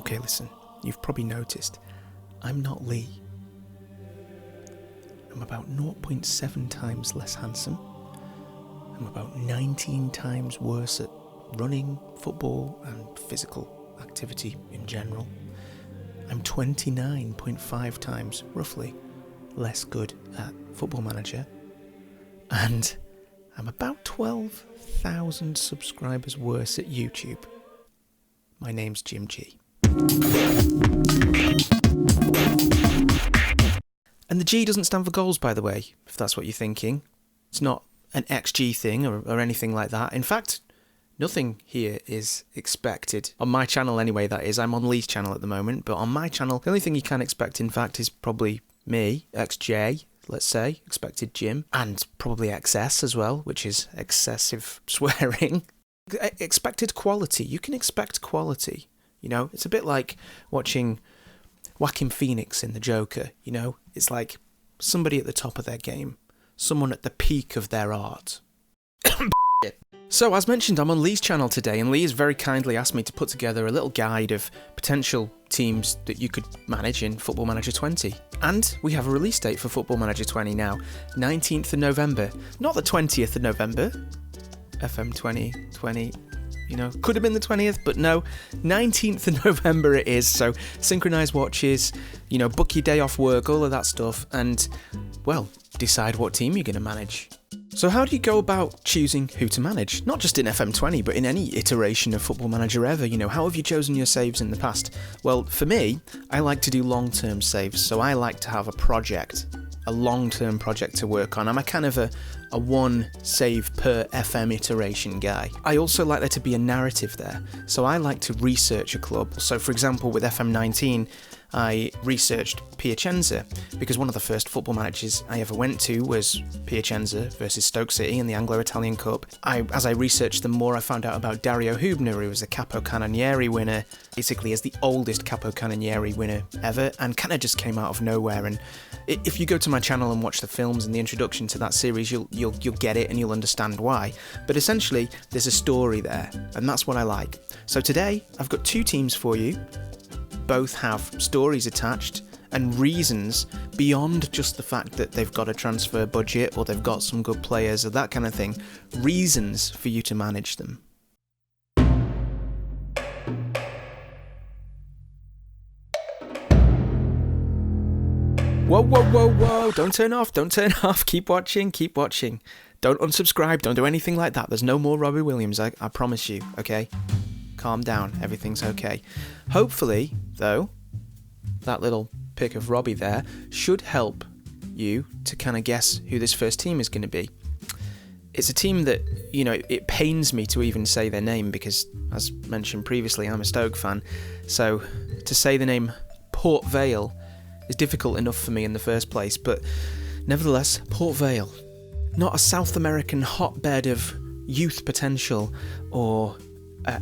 Okay, listen, you've probably noticed, I'm not Leigh. I'm about 0.7 times less handsome. I'm about 19 times worse at running, football, and physical activity in general. I'm 29.5 times, roughly, less good at Football Manager. And I'm about 12,000 subscribers worse at YouTube. My name's Jim G. And the G doesn't stand for goals, by the way, if that's what you're thinking. It's not an XG thing or anything like that. In fact, nothing here is expected. On my channel anyway, that is. I'm on Leigh's channel at the moment, but on my channel, the only thing you can expect, in fact, is probably me, XJ, let's say, expected Jim, and probably XS as well, which is excessive swearing. Expected quality. You can expect quality, you know? It's a bit like watching Joaquin Phoenix in The Joker, you know? It's like somebody at the top of their game, someone at the peak of their art. So, as mentioned, I'm on Leigh's channel today, and Leigh has very kindly asked me to put together a little guide of potential teams that you could manage in Football Manager 20. And we have a release date for Football Manager 20 now, 19th of November. Not the 20th of November, FM20 20, you know, could have been the 20th, but no, 19th of November it is, so synchronise watches, you know, book your day off work, all of that stuff, and, well, decide what team you're going to manage. So how do you go about choosing who to manage? Not just in FM20, but in any iteration of Football Manager ever, you know, how have you chosen your saves in the past? Well, for me, I like to do long-term saves, so I like to have a project, a long-term project to work on. I'm a kind of a one save per FM iteration guy. I also like there to be a narrative there, so I like to research a club. So for example, with FM19, I researched Piacenza, because one of the first football matches I ever went to was Piacenza versus Stoke City in the Anglo-Italian Cup. As I researched them more, I found out about Dario Hübner, who was a Capocannoniere winner, basically as the oldest Capocannoniere winner ever, and kind of just came out of nowhere. And if you go to my channel and watch the films and the introduction to that series, you'll get it and you'll understand why. But essentially, there's a story there, and that's what I like. So today, I've got two teams for you. Both have stories attached and reasons beyond just the fact that they've got a transfer budget or they've got some good players or that kind of thing. Reasons for you to manage them. Whoa, whoa, whoa, whoa, don't turn off, keep watching. Don't unsubscribe, don't do anything like that. There's no more Robbie Williams, I promise you, okay? Calm down, everything's okay. Hopefully, though, that little pic of Robbie there should help you to kind of guess who this first team is going to be. It's a team that, you know, it pains me to even say their name because, as mentioned previously, I'm a Stoke fan, so to say the name Port Vale is difficult enough for me in the first place, but nevertheless, Port Vale, not a South American hotbed of youth potential or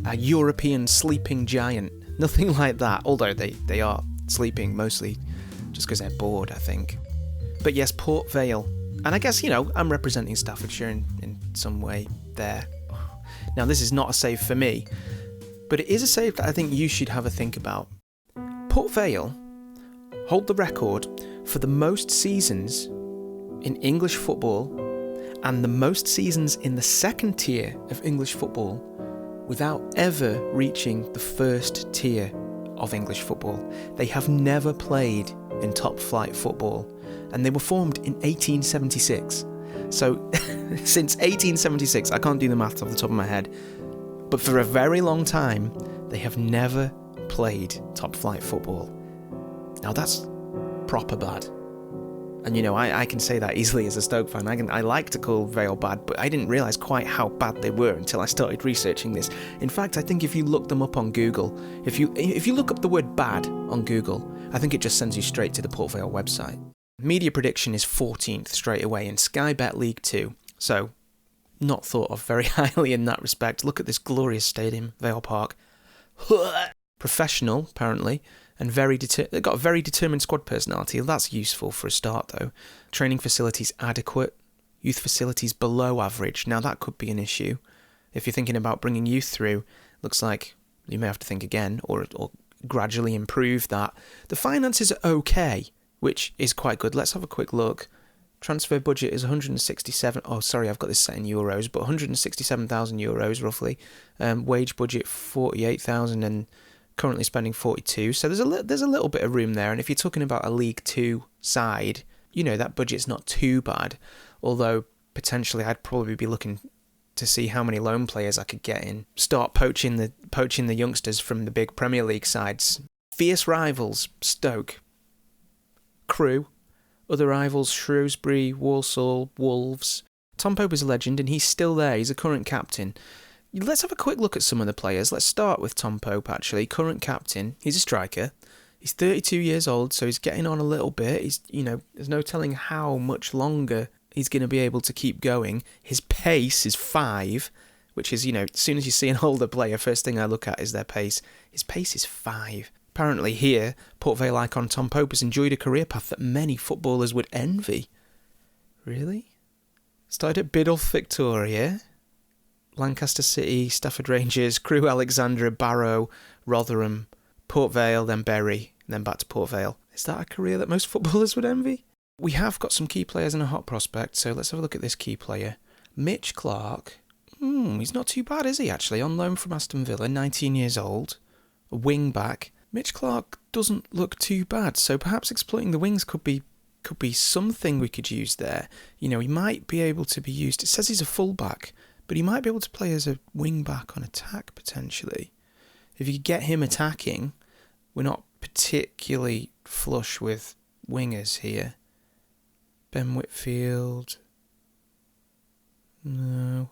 a European sleeping giant. Nothing like that, although they are sleeping mostly just because they're bored, I think. But yes, Port Vale. And I guess, you know, I'm representing Staffordshire in some way there. Now, this is not a save for me, but it is a save that I think you should have a think about. Port Vale hold the record for the most seasons in English football and the most seasons in the second tier of English football without ever reaching the first tier of English football. They have never played in top flight football, and they were formed in 1876. So, since 1876, I can't do the maths off the top of my head, but for a very long time, they have never played top flight football. Now that's proper bad. And you know, I can say that easily as a Stoke fan. I like to call Vale bad, but I didn't realise quite how bad they were until I started researching this. In fact, I think if you look them up on Google, if you look up the word bad on Google, I think it just sends you straight to the Port Vale website. Media prediction is 14th straight away in Sky Bet League 2, so not thought of very highly in that respect. Look at this glorious stadium, Vale Park. Professional, apparently. And they've got a very determined squad personality. That's useful for a start, though. Training facilities adequate. Youth facilities below average. Now, that could be an issue. If you're thinking about bringing youth through, looks like you may have to think again, or gradually improve that. The finances are okay, which is quite good. Let's have a quick look. Transfer budget is 167. Oh, sorry, I've got this set in euros, but 167,000 euros roughly. Wage budget 48,000 and currently spending 42. So there's a little bit of room there. And if you're talking about a League Two side, you know, that budget's not too bad. Although potentially I'd probably be looking to see how many loan players I could get in. Start poaching the youngsters from the big Premier League sides. Fierce rivals: Stoke, Crewe. Other rivals: Shrewsbury, Walsall, Wolves. Tom Pope is a legend and he's still there. He's a current captain. Let's have a quick look at some of the players. Let's start with Tom Pope, actually. Current captain. He's a striker. He's 32 years old, so he's getting on a little bit. He's, you know, there's no telling how much longer he's going to be able to keep going. His pace is 5, which is, you know, as soon as you see an older player, first thing I look at is their pace. His pace is 5. Apparently here, Port Vale icon Tom Pope has enjoyed a career path that many footballers would envy. Really? Started at Biddulph, Victoria, Lancaster City, Stafford Rangers, Crewe Alexandra, Barrow, Rotherham, Port Vale, then Bury, and then back to Port Vale. Is that a career that most footballers would envy? We have got some key players and a hot prospect, so let's have a look at this key player. Mitch Clark. He's not too bad, is he, actually? On loan from Aston Villa, 19 years old. A wing back. Mitch Clark doesn't look too bad, so perhaps exploiting the wings could be something we could use there. You know, he might be able to be used. It says he's a full-back, but he might be able to play as a wing-back on attack, potentially. If you could get him attacking, we're not particularly flush with wingers here. Ben Whitfield. No.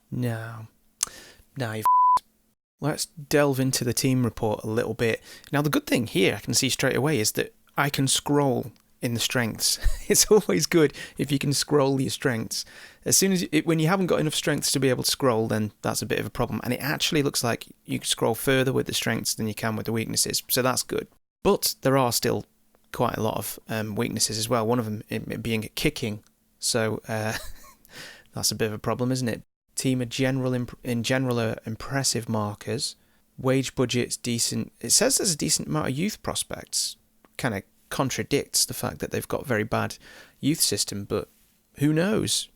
Now you've Let's delve into the team report a little bit. Now, the good thing here I can see straight away is that I can scroll in the strengths. It's always good if you can scroll your strengths. As soon as when you haven't got enough strengths to be able to scroll, then that's a bit of a problem. And it actually looks like you can scroll further with the strengths than you can with the weaknesses, so that's good. But there are still quite a lot of weaknesses as well. One of them being kicking, so that's a bit of a problem, isn't it? Team in general are impressive markers. Wage budget's decent. It says there's a decent amount of youth prospects. Kind of contradicts the fact that they've got a very bad youth system, but who knows?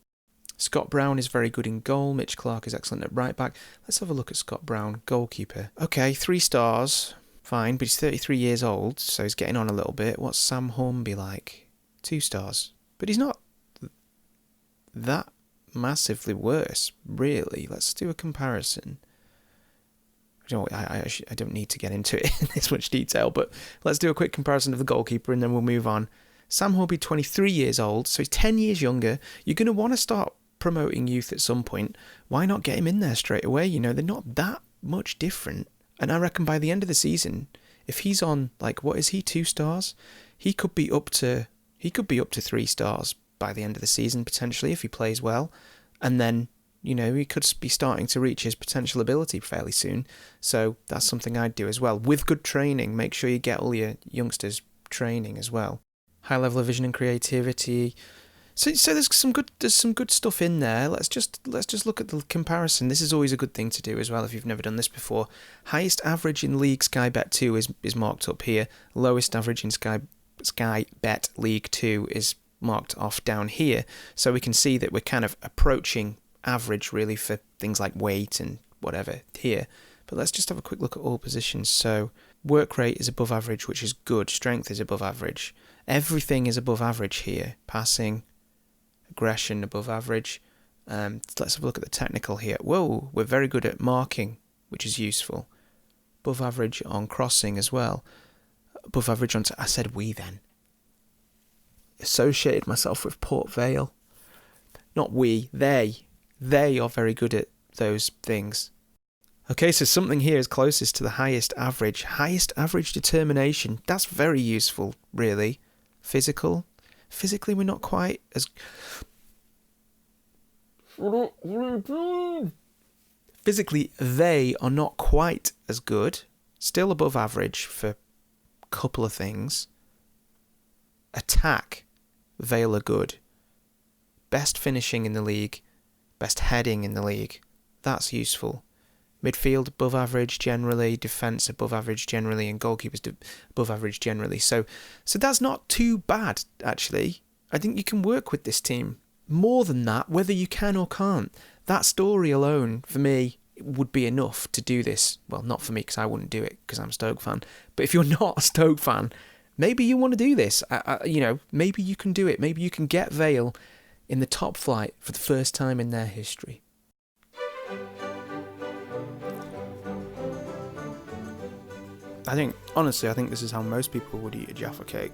Scott Brown is very good in goal. Mitch Clark is excellent at right back. Let's have a look at Scott Brown, goalkeeper. Okay, 3 stars. Fine, but he's 33 years old, so he's getting on a little bit. What's Sam Hornby like? 2 stars. But he's not that massively worse, really. Let's do a comparison. I don't need to get into it in this much detail, but let's do a quick comparison of the goalkeeper and then we'll move on. Sam Hornby, 23 years old, so he's 10 years younger. You're going to want to start promoting youth at some point. Why not get him in there straight away? You know, they're not that much different. And I reckon by the end of the season, if he's on, like, what is he, 2 stars? He could be up to 3 stars by the end of the season, potentially, if he plays well. And then, you know, he could be starting to reach his potential ability fairly soon. So that's something I'd do as well. With good training, make sure you get all your youngsters training as well. High level of vision and creativity. So there's some good stuff in there. Let's just look at the comparison. This is always a good thing to do as well if you've never done this before. Highest average in League Sky Bet 2 is marked up here. Lowest average in Sky Bet League 2 is marked off down here. So we can see that we're kind of approaching average really for things like weight and whatever here. But let's just have a quick look at all positions. So work rate is above average, which is good. Strength is above average. Everything is above average here. Passing, aggression above average. Let's have a look at the technical here. Whoa, we're very good at marking, which is useful. Above average on crossing as well. Above average on... I said we then. Associated myself with Port Vale. Not we, they. They are very good at those things. Okay, so something here is closest to the highest average. Highest average determination. That's very useful, really. Physical. Physically, we're not quite as... Physically, they are not quite as good. Still above average for a couple of things. Attack. Vale are good. Best finishing in the league. Best heading in the league. That's useful. Midfield above average generally, defence above average generally, and goalkeepers above average generally. So that's not too bad, actually. I think you can work with this team. More than that, whether you can or can't, that story alone, for me, would be enough to do this. Well, not for me, because I wouldn't do it, because I'm a Stoke fan. But if you're not a Stoke fan, maybe you want to do this. Maybe you can do it. Maybe you can get Vale in the top flight for the first time in their history. I think this is how most people would eat a Jaffa cake.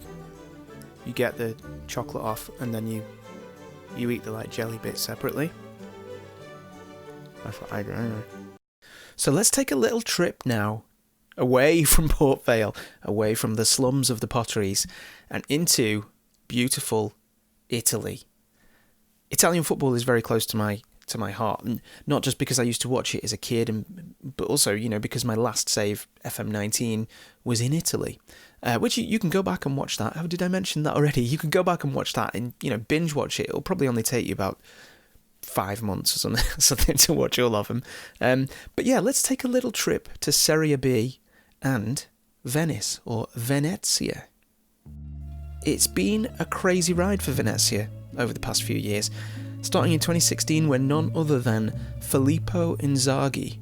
You get the chocolate off, and then you eat the jelly bits separately. That's what I do anyway. So let's take a little trip now, away from Port Vale, away from the slums of the Potteries, and into beautiful Italy. Italian football is very close to my heart, and not just because I used to watch it as a kid, but also, because my last save, FM19, was in Italy, which you can go back and watch that. How did I mention that already? You can go back and watch that and, binge watch it. It'll probably only take you about 5 months or something to watch all of them. But yeah, let's take a little trip to Serie B and Venice, or Venezia. It's been a crazy ride for Venezia over the past few years, starting in 2016 when none other than Filippo Inzaghi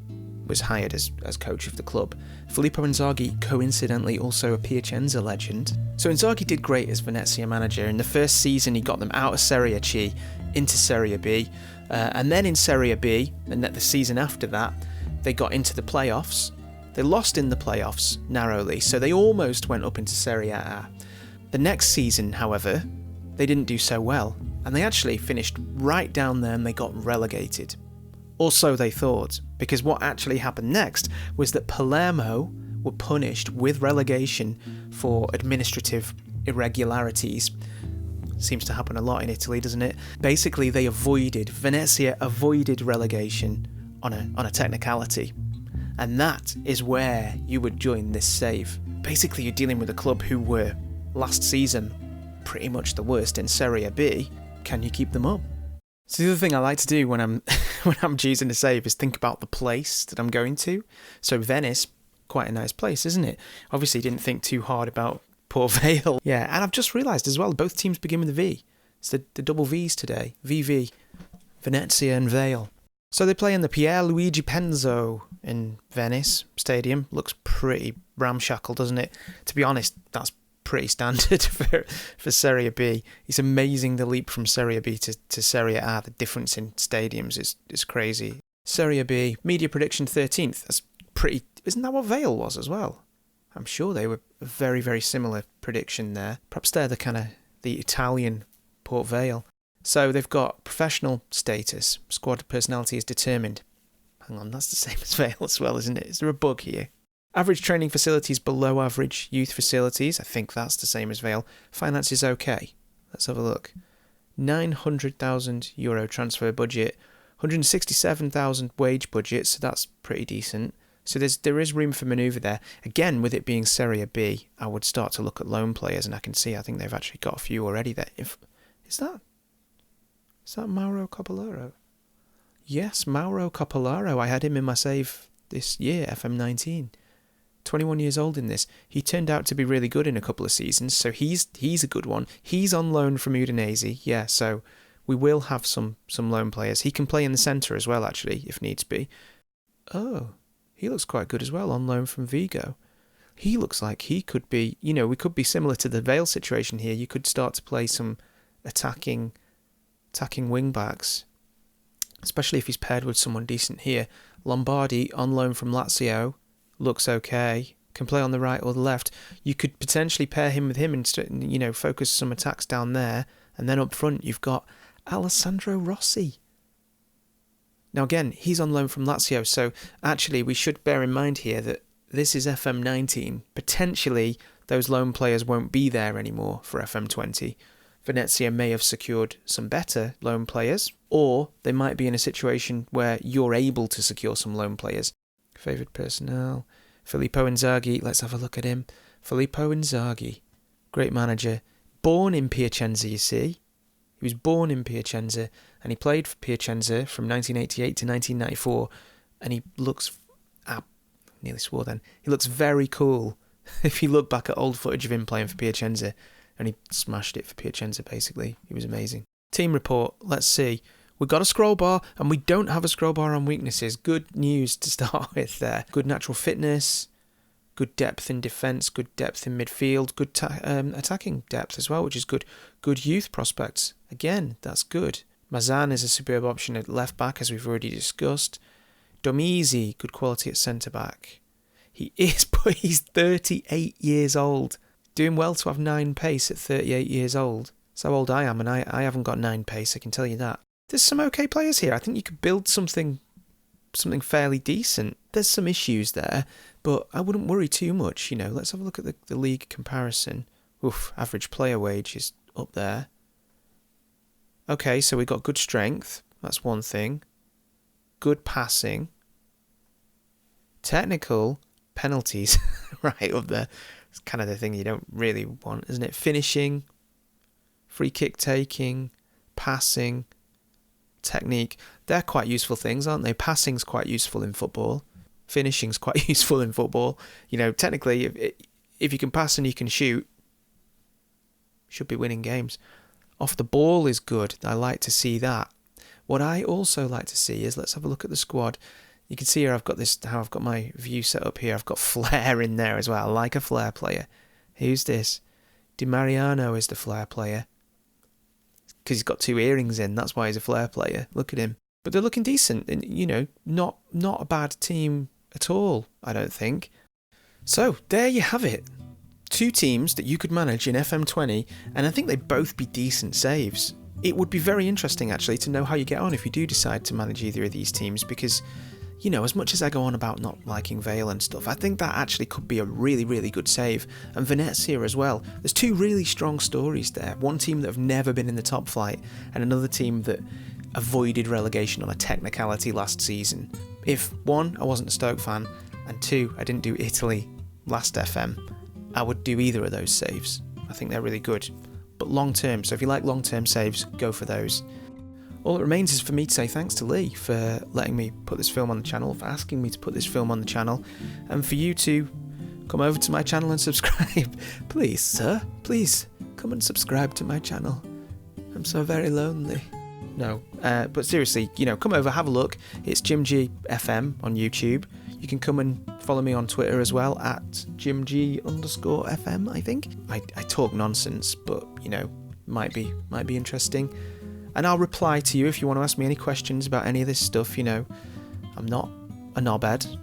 was hired as coach of the club. Filippo Inzaghi, coincidentally, also a Piacenza legend. So Inzaghi did great as Venezia manager. In the first season, he got them out of Serie C into Serie B, and then in Serie B, and the season after that, they got into the playoffs. They lost in the playoffs narrowly, so they almost went up into Serie A. The next season, however, they didn't do so well, and they actually finished right down there and they got relegated. Or so they thought, because what actually happened next was that Palermo were punished with relegation for administrative irregularities. Seems to happen a lot in Italy, doesn't it? Basically, Venezia avoided relegation on a technicality. And that is where you would join this save. Basically, you're dealing with a club who were, last season, pretty much the worst in Serie B. Can you keep them up? So the other thing I like to do when I'm choosing a save is think about the place that I'm going to. So Venice, quite a nice place, isn't it? Obviously didn't think too hard about Port Vale. Yeah, and I've just realised as well, both teams begin with a V. It's the double V's today. VV, Venezia and Vale. So they play in the Pierluigi Penzo in Venice Stadium. Looks pretty ramshackle, doesn't it? To be honest, that's pretty standard for Serie B. It's amazing the leap from Serie B to Serie A. The difference in stadiums is crazy. Serie B, media prediction 13th. That's pretty... Isn't that what Vale was as well? I'm sure they were a very, very similar prediction there. Perhaps they're the Italian Port Vale. So they've got professional status. Squad personality is determined. Hang on, that's the same as Vale as well, isn't it? Is there a bug here? Average training facilities below average youth facilities. I think that's the same as Vale. Finance is okay. Let's have a look. €900,000 transfer budget. 167,000 wage budget, so that's pretty decent. So there is room for manoeuvre there. Again, with it being Serie B, I would start to look at loan players, and I think they've actually got a few already there. Is that Mauro Coppolara? Yes, Mauro Coppolara. I had him in my save this year, FM19. 21 years old in this. He turned out to be really good in a couple of seasons, so he's a good one. He's on loan from Udinese, yeah, so we will have some loan players. He can play in the centre as well, actually, if needs be. Oh, he looks quite good as well, on loan from Vigo. He looks like he could be, we could be similar to the Vale situation here. You could start to play some attacking wing-backs, especially if he's paired with someone decent here. Lombardi, on loan from Lazio, looks okay. Can play on the right or the left. You could potentially pair him with him and, focus some attacks down there. And then up front, you've got Alessandro Rossi. Now, again, he's on loan from Lazio. So, actually, we should bear in mind here that this is FM19. Potentially, those loan players won't be there anymore for FM20. Venezia may have secured some better loan players, or they might be in a situation where you're able to secure some loan players. Favoured personnel. Filippo Inzaghi, let's have a look at him. Filippo Inzaghi, great manager. Born in Piacenza, you see. He was born in Piacenza, and he played for Piacenza from 1988 to 1994, and he looks nearly swore then. He looks very cool. If you look back at old footage of him playing for Piacenza, and he smashed it for Piacenza basically. He was amazing. Team report, let's see. We've got a scroll bar, and we don't have a scroll bar on weaknesses. Good news to start with there. Good natural fitness, good depth in defence, good depth in midfield, good attacking depth as well, which is good. Good youth prospects. Again, that's good. Mazan is a superb option at left back, as we've already discussed. Domizi, good quality at centre back. He is, but he's 38 years old. Doing well to have 9 pace at 38 years old. That's how old I am, and I haven't got 9 pace, I can tell you that. There's some okay players here. I think you could build something fairly decent. There's some issues there, but I wouldn't worry too much. You know, let's have a look at the league comparison. Oof, average player wage is up there. Okay, so we've got good strength. That's one thing. Good passing. Technical penalties, right up there. It's kind of the thing you don't really want, isn't it? Finishing, free kick taking, passing, technique. They're quite useful things, aren't they? Passing's quite useful in football. Finishing's quite useful in football. You know, technically, if you can pass and you can shoot, you should be winning games. Off the ball is good. I like to see that. What I also like to see is, let's have a look at the squad. You can see here I've got how I've got my view set up here. I've got Flair in there as well. I like a Flair player. Who's this? Di Mariano is the Flair player. Because he's got 2 earrings in. That's why he's a Flair player. Look at him. But they're looking decent. And, you know, not a bad team at all, I don't think. So, there you have it. 2 teams that you could manage in FM20, and I think they'd both be decent saves. It would be very interesting, actually, to know how you get on if you do decide to manage either of these teams, because, you know, as much as I go on about not liking Vale and stuff, I think that actually could be a really, really good save. And Venice here as well. There's 2 really strong stories there. One team that have never been in the top flight, and another team that avoided relegation on a technicality last season. If 1, I wasn't a Stoke fan, and 2, I didn't do Italy last FM, I would do either of those saves. I think they're really good. But long term, so if you like long term saves, go for those. All that remains is for me to say thanks to Leigh for letting me put this film on the channel, for asking me to put this film on the channel, and for you to come over to my channel and subscribe. Please, sir, please come and subscribe to my channel. I'm so very lonely. No, but seriously, you know, come over, have a look. It's JimG FM on YouTube. You can come and follow me on Twitter as well, at JimG_FM, I think. I talk nonsense, but, you know, might be interesting. And I'll reply to you if you want to ask me any questions about any of this stuff, you know. I'm not a knobhead.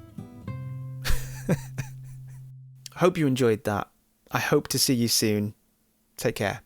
Hope you enjoyed that. I hope to see you soon. Take care.